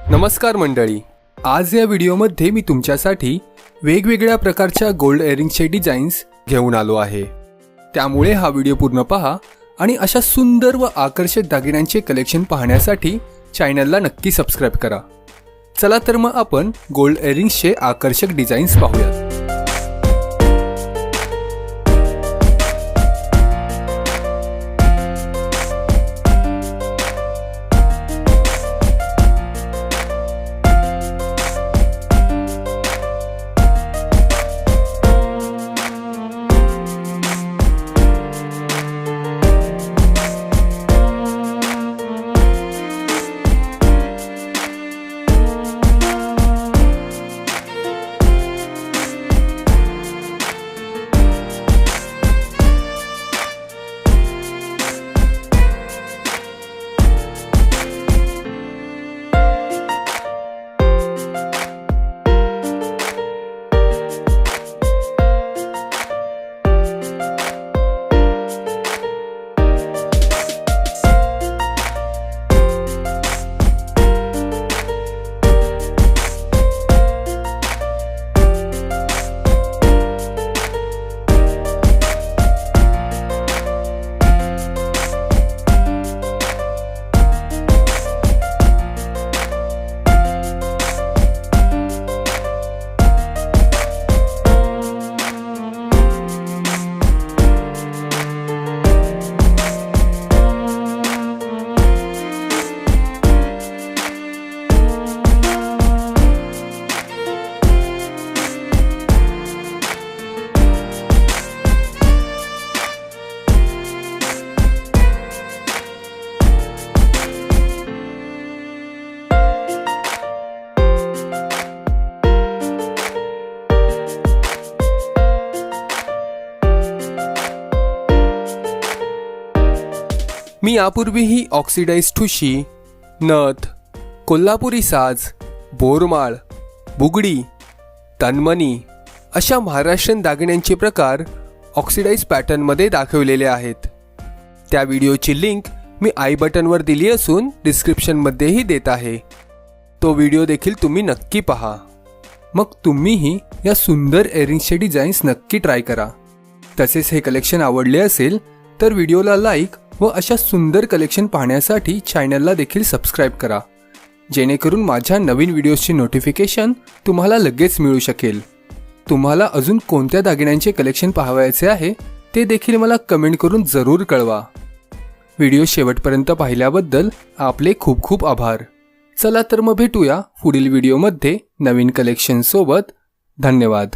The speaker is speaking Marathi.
नमस्कार मंडळी, आज या व्हिडिओमध्ये मी तुमच्यासाठी वेगवेगळ्या प्रकारच्या गोल्ड इयरिंग्सचे डिझाईन्स घेऊन आलो आहे। त्यामुळे हा व्हिडिओ पूर्ण पहा आणि अशा सुंदर व आकर्षक दागिन्यांचे कलेक्शन पाहण्यासाठी चॅनलला नक्की सबस्क्राइब करा। चला तर मग आपण गोल्ड इयरिंग्सचे आकर्षक डिझाईन्स पाहूया। मी यापूर्वीही ऑक्सिडाइज ठुशी, नथ, कोल्हापुरी साज, बोरमाळ, बुगडी, तन्मणी अशा महाराष्ट्रीयन दागिन्यांचे प्रकार ऑक्सिडाइज पॅटर्नमध्ये दाखवलेले आहेत। त्या व्हिडिओची लिंक मी आय बटनवर दिली असून डिस्क्रिप्शनमध्येही देत आहे। तो व्हिडिओ देखील तुम्ही नक्की पहा। मग तुम्हीही या सुंदर इयरिंग्सचे डिझाईन्स नक्की ट्राय करा। तसेच हे कलेक्शन आवडले असेल तर व्हिडिओला लाईक व अशा सुंदर कलेक्शन पाहण्यासाठी चॅनलला देखील सबस्क्राइब करा, जेणेकरून माझ्या नवीन व्हिडिओजची नोटिफिकेशन तुम्हाला लगेच मिळू शकेल। तुम्हाला अजून कोणत्या दागिन्यांचे कलेक्शन पाहायचे आहे ते देखील मला कमेंट करून जरूर कळवा। व्हिडिओ शेवटपर्यंत पाहिल्याबद्दल आपले खूप खूप आभार। चला तर मग भेटूया पुढील व्हिडिओमध्ये नवीन कलेक्शन सोबत। धन्यवाद।